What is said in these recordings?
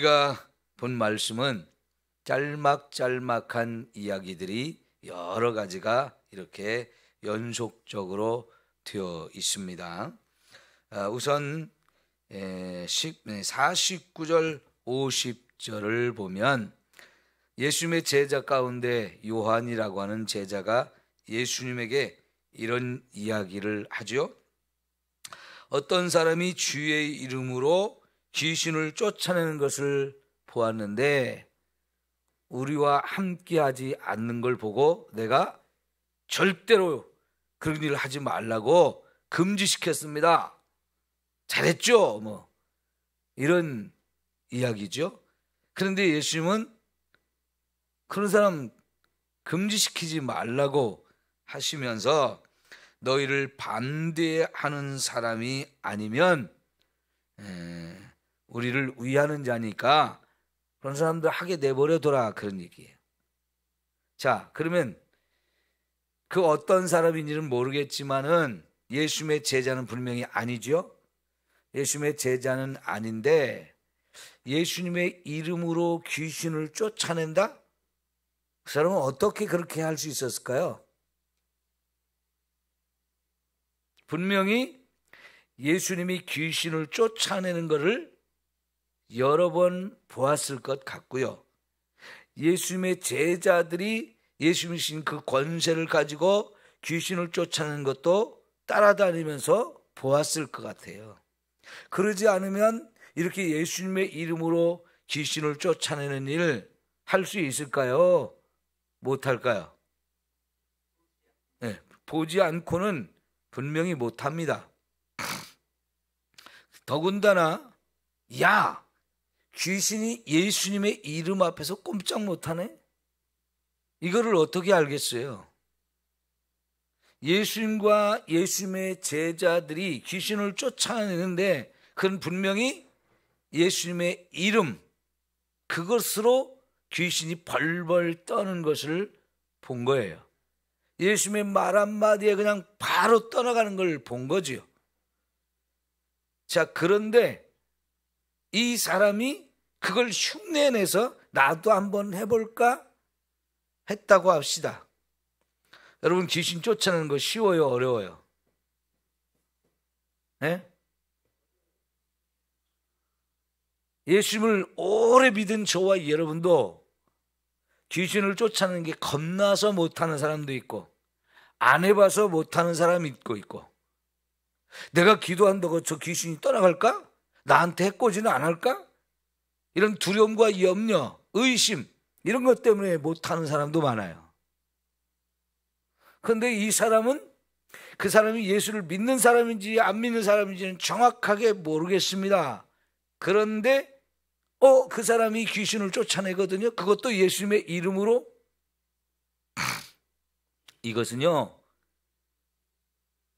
우리가 본 말씀은 짤막짤막한 이야기들이 여러 가지가 이렇게 연속적으로 되어 있습니다. 우선 49절 50절을 보면 예수님의 제자 가운데 요한이라고 하는 제자가 예수님에게 이런 이야기를 하죠. 어떤 사람이 주의 이름으로 귀신을 쫓아내는 것을 보았는데 우리와 함께하지 않는 걸 보고 내가 절대로 그런 일을 하지 말라고 금지시켰습니다. 잘했죠? 이런 이야기죠. 그런데 예수님은 그런 사람 금지시키지 말라고 하시면서 너희를 반대하는 사람이 아니면 우리를 위하는 자니까 그런 사람들 하게 내버려둬라, 그런 얘기예요. 자, 그러면 그 어떤 사람인지는 모르겠지만은 예수님의 제자는 분명히 아니죠. 예수님의 제자는 아닌데 예수님의 이름으로 귀신을 쫓아낸다? 그 사람은 어떻게 그렇게 할 수 있었을까요? 분명히 예수님이 귀신을 쫓아내는 것을 여러 번 보았을 것 같고요. 예수님의 제자들이 예수님이 주신 그 권세를 가지고 귀신을 쫓아내는 것도 따라다니면서 보았을 것 같아요. 그러지 않으면 이렇게 예수님의 이름으로 귀신을 쫓아내는 일 할 수 있을까요? 못할까요? 네, 보지 않고는 분명히 못합니다. 더군다나 야, 귀신이 예수님의 이름 앞에서 꼼짝 못하네? 이거를 어떻게 알겠어요? 예수님과 예수님의 제자들이 귀신을 쫓아내는데 그건 분명히 예수님의 이름, 그것으로 귀신이 벌벌 떠는 것을 본 거예요. 예수님의 말 한마디에 그냥 바로 떠나가는 걸 본 거지요. 자, 그런데 이 사람이 그걸 흉내내서 나도 한번 해볼까 했다고 합시다. 여러분, 귀신 쫓아내는 거 쉬워요, 어려워요? 네? 예수님을 오래 믿은 저와 여러분도 귀신을 쫓아내는 게 겁나서 못하는 사람도 있고 안 해봐서 못하는 사람이 있고 내가 기도한다고 저 귀신이 떠나갈까? 나한테 해코지는 안 할까? 이런 두려움과 염려, 의심 이런 것 때문에 못하는 사람도 많아요. 그런데 이 사람은 그 사람이 예수를 믿는 사람인지 안 믿는 사람인지는 정확하게 모르겠습니다. 그런데 그 사람이 귀신을 쫓아내거든요. 그것도 예수님의 이름으로. 이것은요,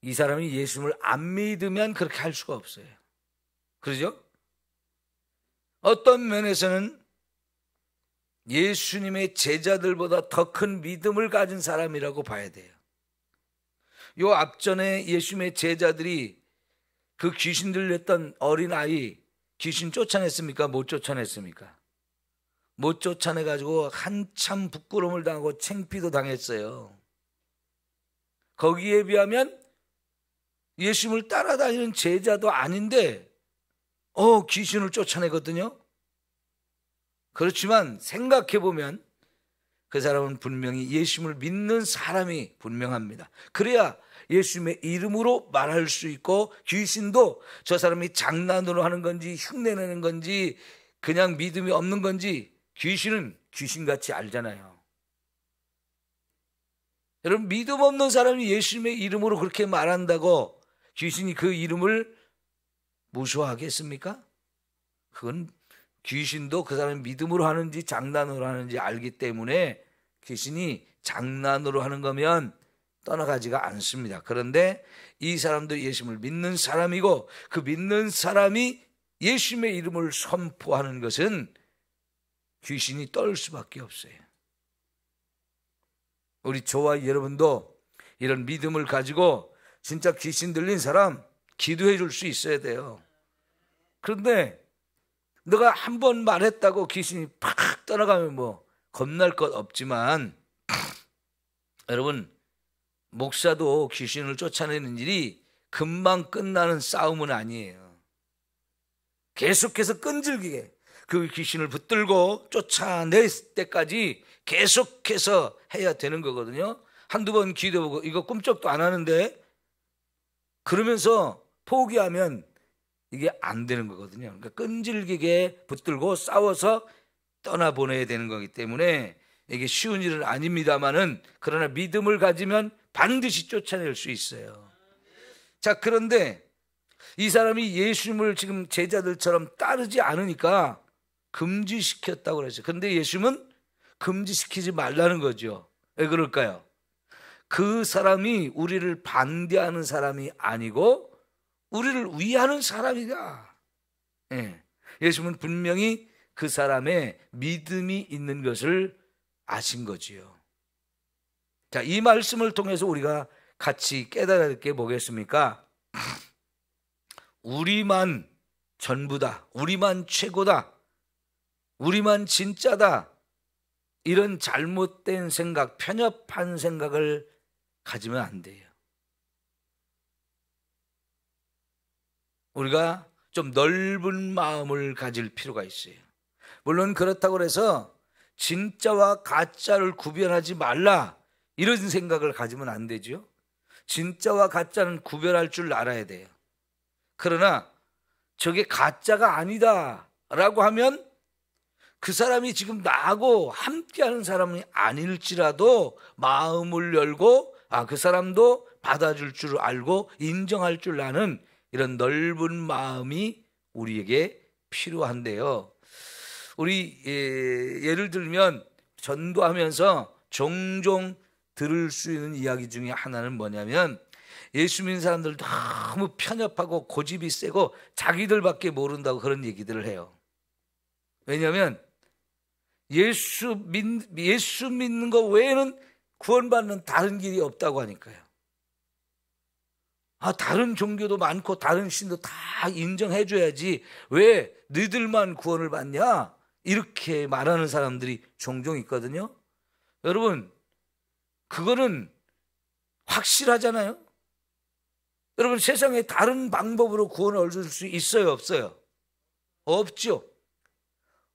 이 사람이 예수님을 안 믿으면 그렇게 할 수가 없어요. 그러죠? 어떤 면에서는 예수님의 제자들보다 더 큰 믿음을 가진 사람이라고 봐야 돼요. 요 앞전에 예수님의 제자들이 그 귀신 들렸던 어린아이 귀신 쫓아냈습니까? 못 쫓아냈습니까? 못 쫓아내가지고 한참 부끄러움을 당하고 창피도 당했어요. 거기에 비하면 예수님을 따라다니는 제자도 아닌데 귀신을 쫓아내거든요. 그렇지만 생각해보면 그 사람은 분명히 예수님을 믿는 사람이 분명합니다. 그래야 예수님의 이름으로 말할 수 있고 귀신도 저 사람이 장난으로 하는 건지 흉내내는 건지 그냥 믿음이 없는 건지 귀신은 귀신같이 알잖아요. 여러분, 믿음 없는 사람이 예수님의 이름으로 그렇게 말한다고 귀신이 그 이름을 무서워하겠습니까? 그건 귀신도 그 사람이 믿음으로 하는지 장난으로 하는지 알기 때문에 귀신이 장난으로 하는 거면 떠나가지가 않습니다. 그런데 이 사람도 예수님을 믿는 사람이고 그 믿는 사람이 예수님의 이름을 선포하는 것은 귀신이 떨 수밖에 없어요. 우리 저와 여러분도 이런 믿음을 가지고 진짜 귀신 들린 사람 기도해 줄 수 있어야 돼요. 그런데 너가 한 번 말했다고 귀신이 팍 떠나가면 뭐 겁날 것 없지만, 여러분, 목사도 귀신을 쫓아내는 일이 금방 끝나는 싸움은 아니에요. 계속해서 끈질기게 그 귀신을 붙들고 쫓아낼 때까지 계속해서 해야 되는 거거든요. 한두 번 기도해보고 이거 꿈쩍도 안 하는데 그러면서 포기하면 이게 안 되는 거거든요. 그러니까 끈질기게 붙들고 싸워서 떠나보내야 되는 거기 때문에 이게 쉬운 일은 아닙니다만은, 그러나 믿음을 가지면 반드시 쫓아낼 수 있어요. 자, 그런데 이 사람이 예수님을 지금 제자들처럼 따르지 않으니까 금지시켰다고 그랬어요. 그런데 예수님은 금지시키지 말라는 거죠. 왜 그럴까요? 그 사람이 우리를 반대하는 사람이 아니고 우리를 위하는 사람이다. 예수님은 분명히 그 사람의 믿음이 있는 것을 아신 거지요. 자, 이 말씀을 통해서 우리가 같이 깨달아야 할 게 뭐겠습니까? 우리만 전부다, 우리만 최고다, 우리만 진짜다, 이런 잘못된 생각, 편협한 생각을 가지면 안 돼요. 우리가 좀 넓은 마음을 가질 필요가 있어요. 물론 그렇다고 해서 진짜와 가짜를 구별하지 말라, 이런 생각을 가지면 안 되죠. 진짜와 가짜는 구별할 줄 알아야 돼요. 그러나 저게 가짜가 아니다 라고 하면 그 사람이 지금 나하고 함께하는 사람이 아닐지라도 마음을 열고, 그 사람도 받아줄 줄 알고 인정할 줄 아는 이런 넓은 마음이 우리에게 필요한데요. 우리 예를 들면 전도하면서 종종 들을 수 있는 이야기 중에 하나는 뭐냐면, 예수 믿는 사람들 너무 편협하고 고집이 세고 자기들밖에 모른다고 그런 얘기들을 해요. 왜냐하면 예수 믿는 거 외에는 구원받는 다른 길이 없다고 하니까요. 다른 종교도 많고 다른 신도 다 인정해 줘야지 왜 너희들만 구원을 받냐, 이렇게 말하는 사람들이 종종 있거든요. 여러분, 그거는 확실하잖아요. 여러분, 세상에 다른 방법으로 구원을 얻을 수 있어요, 없어요? 없죠.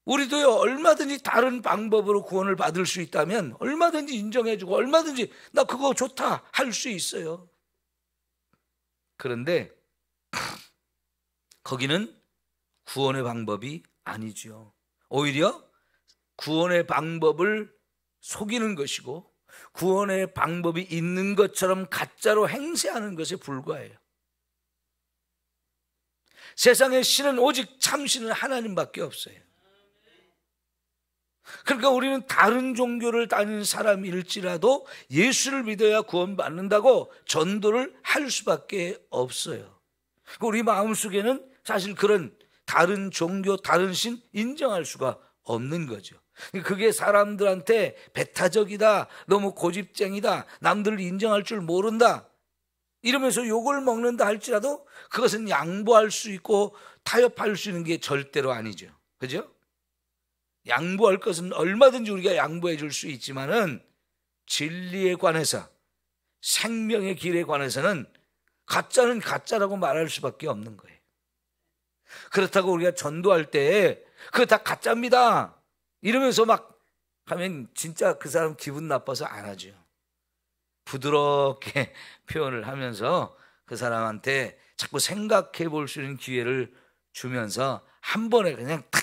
우리도요, 얼마든지 다른 방법으로 구원을 받을 수 있다면 얼마든지 인정해주고 얼마든지 나 그거 좋다 할 수 있어요. 그런데 거기는 구원의 방법이 아니죠. 오히려 구원의 방법을 속이는 것이고 구원의 방법이 있는 것처럼 가짜로 행세하는 것에 불과해요. 세상의 신은 오직 참신은 하나님밖에 없어요. 그러니까 우리는 다른 종교를 다니는 사람일지라도 예수를 믿어야 구원받는다고 전도를 할 수밖에 없어요. 우리 마음속에는 사실 그런 다른 종교, 다른 신 인정할 수가 없는 거죠. 그게 사람들한테 배타적이다, 너무 고집쟁이다, 남들을 인정할 줄 모른다 이러면서 욕을 먹는다 할지라도 그것은 양보할 수 있고 타협할 수 있는 게 절대로 아니죠. 그죠? 양보할 것은 얼마든지 우리가 양보해 줄 수 있지만은 진리에 관해서, 생명의 길에 관해서는 가짜는 가짜라고 말할 수밖에 없는 거예요. 그렇다고 우리가 전도할 때 그거 다 가짜입니다 이러면서 막 하면 진짜 그 사람 기분 나빠서 안 하죠. 부드럽게 표현을 하면서 그 사람한테 자꾸 생각해 볼 수 있는 기회를 주면서 한 번에 그냥 탁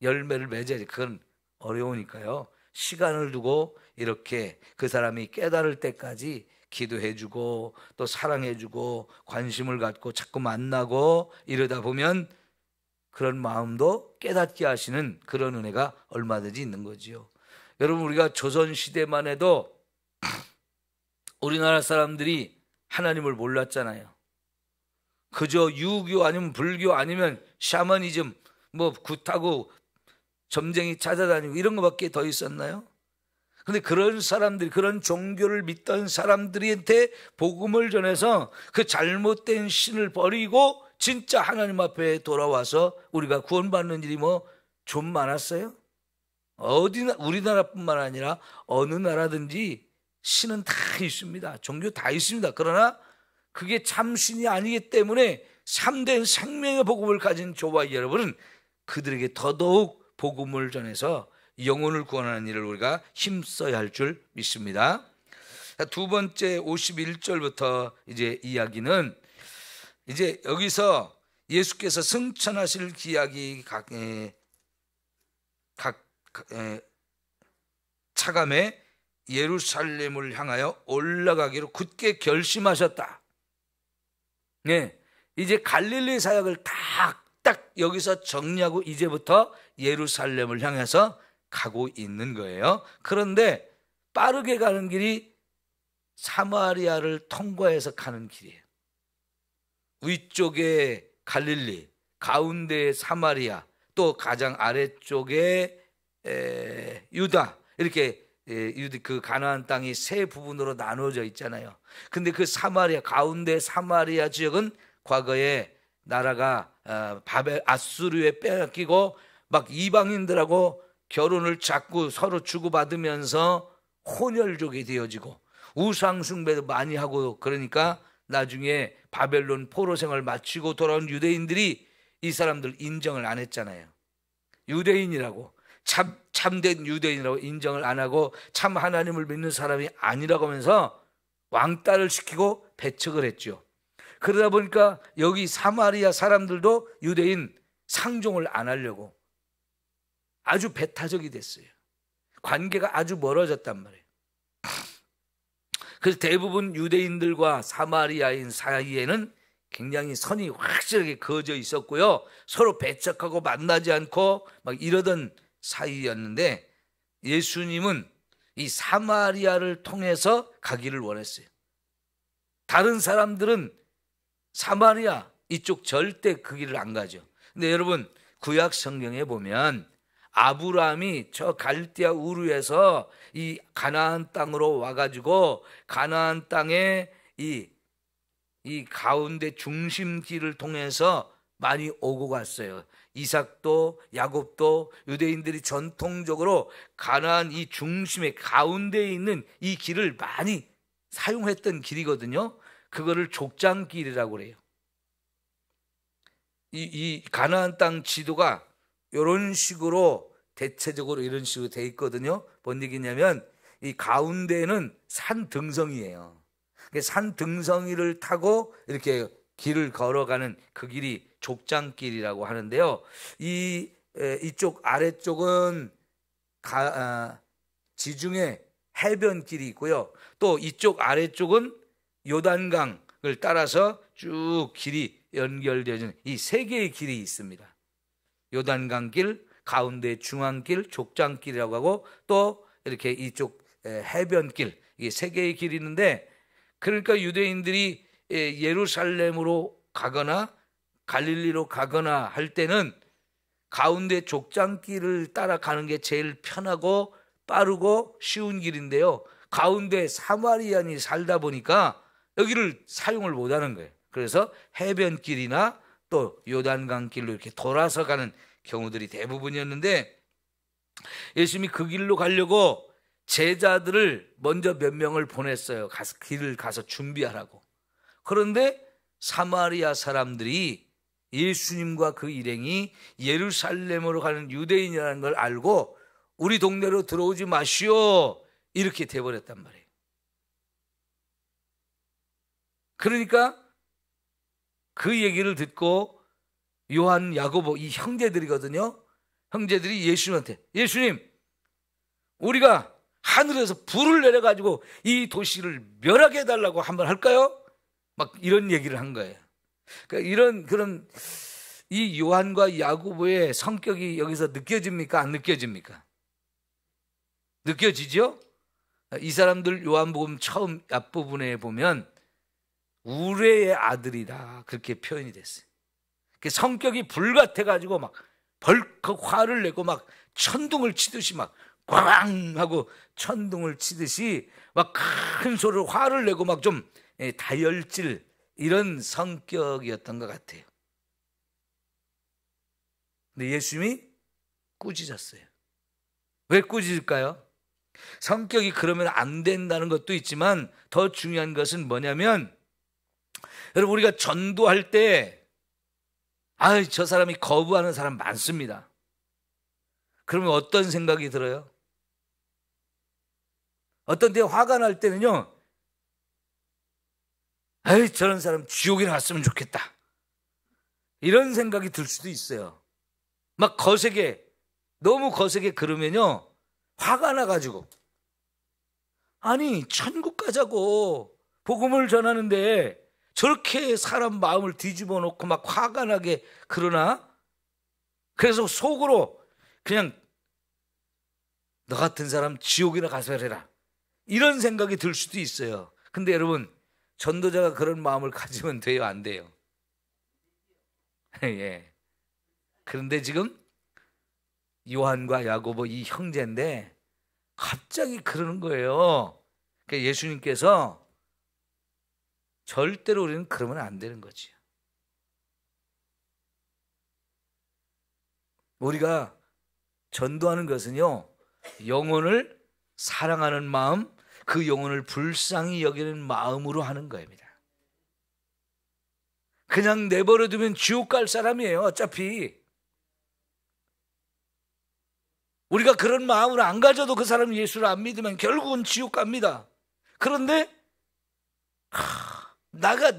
열매를 맺어야지. 그건 어려우니까요. 시간을 두고 이렇게 그 사람이 깨달을 때까지 기도해주고 또 사랑해주고 관심을 갖고 자꾸 만나고 이러다 보면 그런 마음도 깨닫게 하시는 그런 은혜가 얼마든지 있는 거지요. 여러분, 우리가 조선시대만 해도 우리나라 사람들이 하나님을 몰랐잖아요. 그저 유교 아니면 불교 아니면 샤머니즘, 뭐 굿하고 점쟁이 찾아다니고 이런 것밖에 더 있었나요? 근데 그런 사람들이, 그런 종교를 믿던 사람들한테 복음을 전해서 그 잘못된 신을 버리고 진짜 하나님 앞에 돌아와서 우리가 구원받는 일이 뭐 좀 많았어요? 어디나 우리나라뿐만 아니라 어느 나라든지 신은 다 있습니다. 종교 다 있습니다. 그러나 그게 참신이 아니기 때문에 참된 생명의 복음을 가진 저와 여러분은 그들에게 더더욱 복음을 전해서 영혼을 구원하는 일을 우리가 힘써야 할 줄 믿습니다. 두 번째 51절부터 이제 이야기는 이제 여기서 예수께서 승천하실 기약이 차감해 예루살렘을 향하여 올라가기로 굳게 결심하셨다. 네, 이제 갈릴리 사역을 딱 여기서 정리하고 이제부터 예루살렘을 향해서 가고 있는 거예요. 그런데 빠르게 가는 길이 사마리아를 통과해서 가는 길이에요. 위쪽에 갈릴리, 가운데에 사마리아, 또 가장 아래쪽에 유다, 이렇게 그 가나안 땅이 세 부분으로 나눠져 있잖아요. 근데 그 사마리아, 가운데 사마리아 지역은 과거에 나라가 아수르에 빼앗기고 막 이방인들하고 결혼을 자꾸 서로 주고받으면서 혼혈족이 되어지고 우상 숭배도 많이 하고, 그러니까 나중에 바벨론 포로 생활을 마치고 돌아온 유대인들이 이 사람들 인정을 안 했잖아요. 유대인이라고, 참된 유대인이라고 인정을 안 하고 참 하나님을 믿는 사람이 아니라고 하면서 왕따를 시키고 배척을 했죠. 그러다 보니까 여기 사마리아 사람들도 유대인 상종을 안 하려고 아주 배타적이 됐어요. 관계가 아주 멀어졌단 말이에요. 그래서 대부분 유대인들과 사마리아인 사이에는 굉장히 선이 확실하게 그어져 있었고요. 서로 배척하고 만나지 않고 막 이러던 사이였는데 예수님은 이 사마리아를 통해서 가기를 원했어요. 다른 사람들은 사마리아 이쪽 절대 그 길을 안 가죠. 근데 여러분, 구약 성경에 보면 아브라함이 저 갈대아 우르에서 이 가나안 땅으로 와가지고 가나안 땅에 이 가운데 중심길을 통해서 많이 오고 갔어요. 이삭도 야곱도 유대인들이 전통적으로 가나안 이 중심의 가운데에 있는 이 길을 많이 사용했던 길이거든요. 그거를 족장길이라고 그래요. 이 가나안 땅 지도가 이런 식으로 대체적으로 이런 식으로 돼 있거든요. 뭔 얘기냐면 이 가운데는 산 등성이에요. 산 등성이를 타고 이렇게 길을 걸어가는 그 길이 족장길이라고 하는데요. 이쪽 아래쪽은 지중해 해변길이 있고요. 또 이쪽 아래쪽은 요단강을 따라서 쭉 길이 연결되어진 이 세 개의 길이 있습니다. 요단강길, 가운데 중앙길, 족장길이라고 하고 또 이렇게 이쪽 해변길, 이게 세 개의 길이 있는데, 그러니까 유대인들이 예루살렘으로 가거나 갈릴리로 가거나 할 때는 가운데 족장길을 따라가는 게 제일 편하고 빠르고 쉬운 길인데요. 가운데 사마리안이 살다 보니까 여기를 사용을 못하는 거예요. 그래서 해변길이나 또 요단강길로 이렇게 돌아서 가는 경우들이 대부분이었는데, 예수님이 그 길로 가려고 제자들을 먼저 몇 명을 보냈어요. 길을 가서 준비하라고. 그런데 사마리아 사람들이 예수님과 그 일행이 예루살렘으로 가는 유대인이라는 걸 알고 우리 동네로 들어오지 마시오, 이렇게 돼버렸단 말이에요. 그러니까 그 얘기를 듣고 요한, 야고보, 이 형제들이거든요. 형제들이 예수님한테, 예수님, 우리가 하늘에서 불을 내려가지고 이 도시를 멸하게 해달라고 한번 할까요? 막 이런 얘기를 한 거예요. 그러니까 그런 이 요한과 야고보의 성격이 여기서 느껴집니까? 안 느껴집니까? 느껴지죠? 이 사람들 요한복음 처음 앞부분에 보면 우레의 아들이다, 그렇게 표현이 됐어요. 성격이 불같아가지고 막 벌컥 화를 내고 막 천둥을 치듯이 막 꽝 하고 천둥을 치듯이 막 큰 소리로 화를 내고 막 좀 다혈질, 이런 성격이었던 것 같아요. 근데 예수님이 꾸짖었어요. 왜 꾸짖을까요? 성격이 그러면 안 된다는 것도 있지만 더 중요한 것은 뭐냐면, 여러분, 우리가 전도할 때 저 사람이 거부하는 사람 많습니다. 그러면 어떤 생각이 들어요? 어떤 때 화가 날 때는요, 저런 사람 지옥에 갔으면 좋겠다, 이런 생각이 들 수도 있어요. 막 거세게, 너무 거세게 그러면요 화가 나가지고, 아니 천국 가자고 복음을 전하는데 저렇게 사람 마음을 뒤집어 놓고 막 화가 나게 그러나? 그래서 속으로 그냥 너 같은 사람 지옥이나 가서 해라, 이런 생각이 들 수도 있어요. 근데 여러분, 전도자가 그런 마음을 가지면 돼요, 안 돼요? 예. 그런데 지금 요한과 야고보 이 형제인데 갑자기 그러는 거예요. 그러니까 예수님께서 절대로 우리는 그러면 안 되는 거지. 우리가 전도하는 것은요, 영혼을 사랑하는 마음, 그 영혼을 불쌍히 여기는 마음으로 하는 겁니다. 그냥 내버려 두면 지옥 갈 사람이에요, 어차피. 우리가 그런 마음으로 안 가져도 그 사람이 예수를 안 믿으면 결국은 지옥 갑니다. 그런데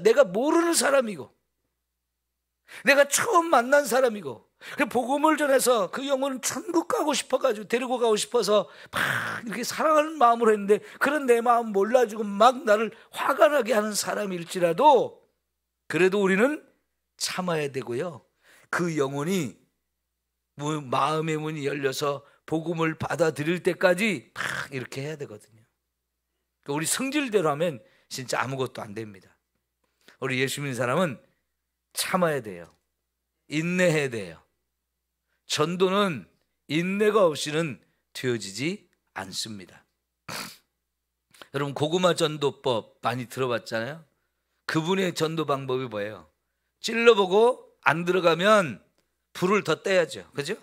내가 모르는 사람이고, 내가 처음 만난 사람이고, 복음을 전해서 그 영혼은 천국 가고 싶어가지고 데리고 가고 싶어서 막 이렇게 사랑하는 마음으로 했는데, 그런 내 마음 몰라주고 막 나를 화가 나게 하는 사람일지라도 그래도 우리는 참아야 되고요, 그 영혼이 마음의 문이 열려서 복음을 받아들일 때까지 막 이렇게 해야 되거든요. 우리 성질대로 하면 진짜 아무것도 안 됩니다. 우리 예수 믿는 사람은 참아야 돼요. 인내해야 돼요. 전도는 인내가 없이는 되어지지 않습니다. 여러분, 고구마 전도법 많이 들어봤잖아요. 그분의 전도 방법이 뭐예요? 찔러보고 안 들어가면 불을 더 떼야죠. 그죠?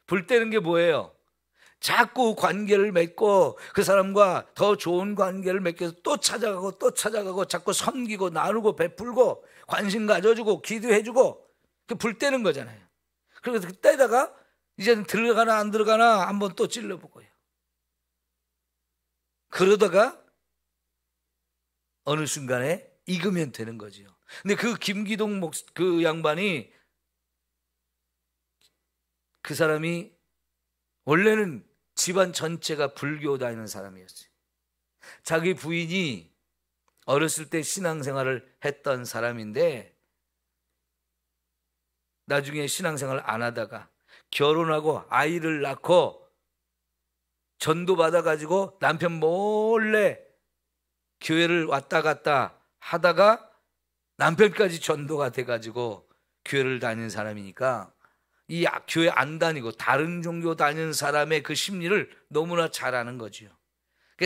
불 떼는 게 뭐예요? 자꾸 관계를 맺고 그 사람과 더 좋은 관계를 맺기 위해서 또 찾아가고 자꾸 섬기고 나누고 베풀고 관심 가져주고 기도해주고, 그 불 떼는 거잖아요. 그래서 떼다가 이제는 들어가나 안 들어가나 한번 또 찔러보고요. 그러다가 어느 순간에 익으면 되는 거죠. 근데 그 김기동 그 양반이, 그 사람이 원래는 집안 전체가 불교 다니는 사람이었어요. 자기 부인이 어렸을 때 신앙생활을 했던 사람인데 나중에 신앙생활을 안 하다가 결혼하고 아이를 낳고 전도 받아가지고 남편 몰래 교회를 왔다 갔다 하다가 남편까지 전도가 돼가지고 교회를 다니는 사람이니까 이 교회 안 다니고 다른 종교 다니는 사람의 그 심리를 너무나 잘 아는 거죠.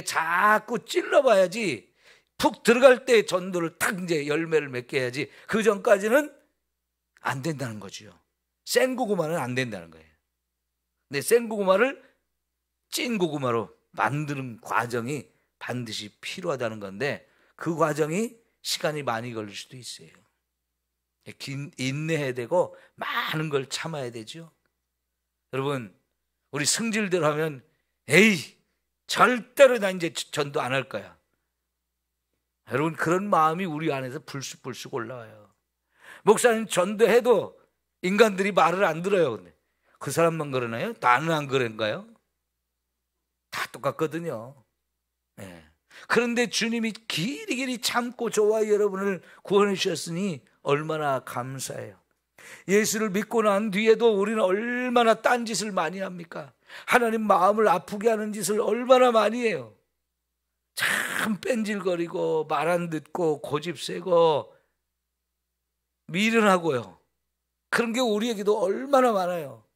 자꾸 찔러봐야지, 푹 들어갈 때 전도를 딱 이제 열매를 맺게 해야지, 그 전까지는 안 된다는 거죠. 생고구마는 안 된다는 거예요. 근데 생고구마를 찐 고구마로 만드는 과정이 반드시 필요하다는 건데, 그 과정이 시간이 많이 걸릴 수도 있어요. 인내해야 되고 많은 걸 참아야 되죠. 여러분, 우리 성질대로 하면 절대로 나 이제 전도 안 할 거야, 여러분, 그런 마음이 우리 안에서 불쑥불쑥 올라와요. 목사님 전도해도 인간들이 말을 안 들어요. 근데 그 사람만 그러나요? 나는 안 그런가요? 다 똑같거든요. 네. 그런데 주님이 길이길이 참고 저와 여러분을 구원해 주셨으니 얼마나 감사해요. 예수를 믿고 난 뒤에도 우리는 얼마나 딴짓을 많이 합니까? 하나님 마음을 아프게 하는 짓을 얼마나 많이 해요. 참 뺀질거리고 말 안 듣고 고집세고 미련하고요. 그런 게 우리에게도 얼마나 많아요.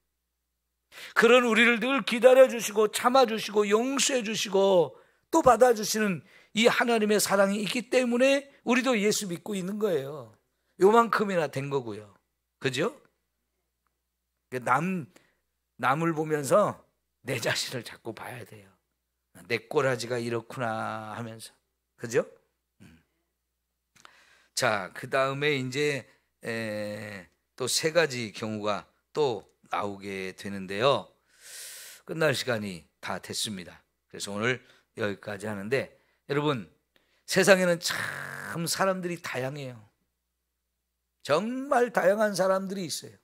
그런 우리를 늘 기다려주시고 참아주시고 용서해주시고 또 받아주시는 이 하나님의 사랑이 있기 때문에 우리도 예수 믿고 있는 거예요. 요만큼이나 된 거고요. 그죠? 남을 보면서 내 자신을 자꾸 봐야 돼요. 내 꼬라지가 이렇구나 하면서. 그죠? 자, 그 다음에 이제 또 세 가지 경우가 또 나오게 되는데요. 끝날 시간이 다 됐습니다. 그래서 오늘 여기까지 하는데, 여러분, 세상에는 참 사람들이 다양해요. 정말 다양한 사람들이 있어요.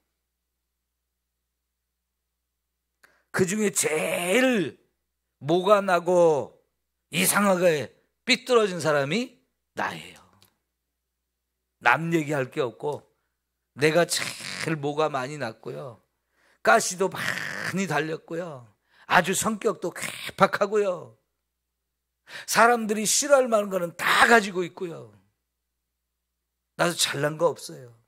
그 중에 제일 모가 나고 이상하게 삐뚤어진 사람이 나예요. 남 얘기할 게 없고 내가 제일 모가 많이 났고요. 가시도 많이 달렸고요. 아주 성격도 괴팍하고요. 사람들이 싫어할 만한 거는 다 가지고 있고요. 나도 잘난 거 없어요.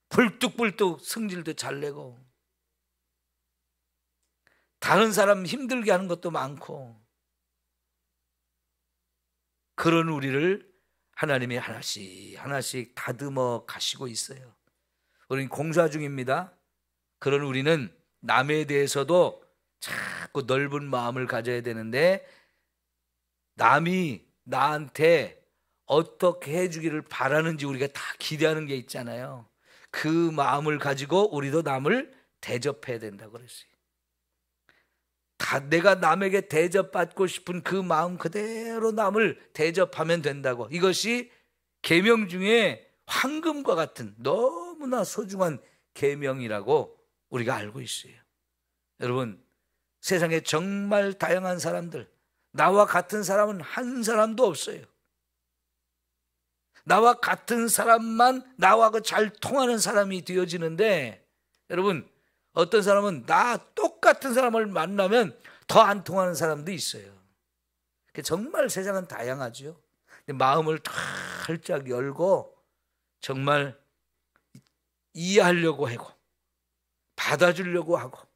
불뚝불뚝 성질도 잘 내고 다른 사람 힘들게 하는 것도 많고, 그런 우리를 하나님이 하나씩 하나씩 다듬어 가시고 있어요. 우리는 공사 중입니다. 그런 우리는 남에 대해서도 자꾸 넓은 마음을 가져야 되는데, 남이 나한테 어떻게 해주기를 바라는지 우리가 다 기대하는 게 있잖아요. 그 마음을 가지고 우리도 남을 대접해야 된다고 그랬어요. 내가 남에게 대접받고 싶은 그 마음 그대로 남을 대접하면 된다고. 이것이 계명 중에 황금과 같은 너무나 소중한 계명이라고 우리가 알고 있어요. 여러분, 세상에 정말 다양한 사람들, 나와 같은 사람은 한 사람도 없어요. 나와 같은 사람만 나와 잘 통하는 사람이 되어지는데, 여러분, 어떤 사람은 나 똑같은 사람을 만나면 더 안 통하는 사람도 있어요. 정말 세상은 다양하죠. 마음을 활짝 열고 정말 이해하려고 하고 받아주려고 하고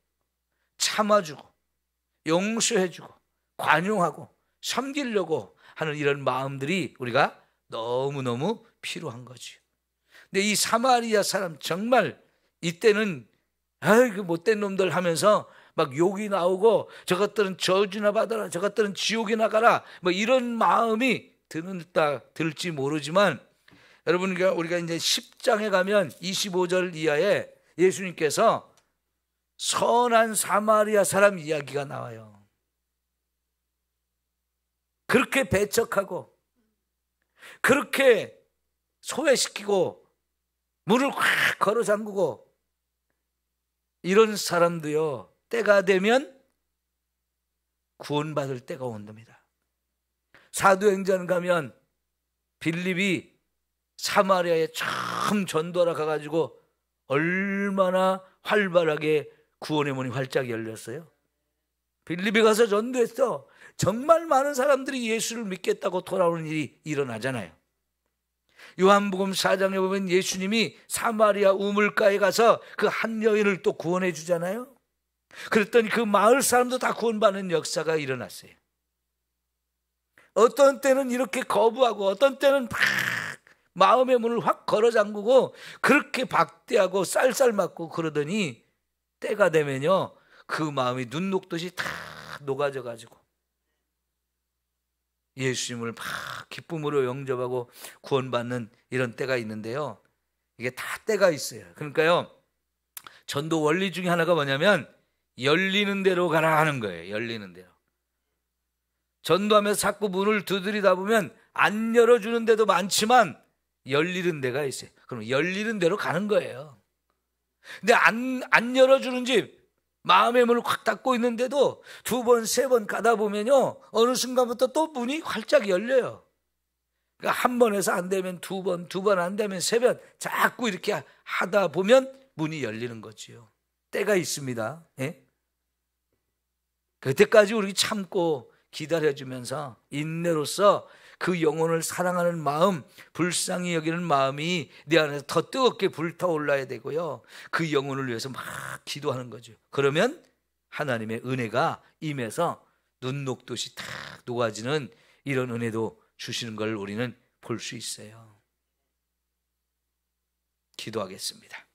참아주고 용서해주고 관용하고 섬기려고 하는 이런 마음들이 우리가 너무너무 필요한 거죠. 근데 이 사마리아 사람 정말 이때는 아이고 못된 놈들 하면서 막 욕이 나오고 저것들은 저주나 받아라, 저것들은 지옥에 나가라, 뭐 이런 마음이 들지 모르지만, 여러분, 우리가 이제 10장에 가면 25절 이하에 예수님께서 선한 사마리아 사람 이야기가 나와요. 그렇게 배척하고 그렇게 소외시키고 문을 확 걸어 잠그고 이런 사람도요, 때가 되면 구원받을 때가 온답니다. 사도행전 가면 빌립이 사마리아에 처음 전도하러 가가지고 얼마나 활발하게 구원의 문이 활짝 열렸어요. 빌립이 가서 전도했어. 정말 많은 사람들이 예수를 믿겠다고 돌아오는 일이 일어나잖아요. 요한복음 4장에 보면 예수님이 사마리아 우물가에 가서 그 한 여인을 또 구원해 주잖아요. 그랬더니 그 마을 사람도 다 구원받는 역사가 일어났어요. 어떤 때는 이렇게 거부하고 어떤 때는 막 마음의 문을 확 걸어 잠그고 그렇게 박대하고 쌀쌀 맞고 그러더니 때가 되면요, 그 마음이 눈 녹듯이 다 녹아져 가지고 예수님을 막 기쁨으로 영접하고 구원받는 이런 때가 있는데요. 이게 다 때가 있어요. 그러니까요, 전도 원리 중에 하나가 뭐냐면 열리는 대로 가라 하는 거예요. 열리는 대로. 전도하면서 자꾸 문을 두드리다 보면 안 열어주는 데도 많지만 열리는 데가 있어요. 그럼 열리는 대로 가는 거예요. 근데 안 열어주는 집, 마음의 문을 확 닫고 있는데도 두 번, 세 번 가다 보면요, 어느 순간부터 또 문이 활짝 열려요. 그러니까 한 번 해서 안 되면 두 번, 두 번 안 되면 세 번, 자꾸 이렇게 하다 보면 문이 열리는 거지요. 때가 있습니다. 예? 그때까지 우리 참고 기다려주면서 인내로서 그 영혼을 사랑하는 마음, 불쌍히 여기는 마음이 내 안에서 더 뜨겁게 불타올라야 되고요, 그 영혼을 위해서 막 기도하는 거죠. 그러면 하나님의 은혜가 임해서 눈 녹듯이 탁 녹아지는 이런 은혜도 주시는 걸 우리는 볼 수 있어요. 기도하겠습니다.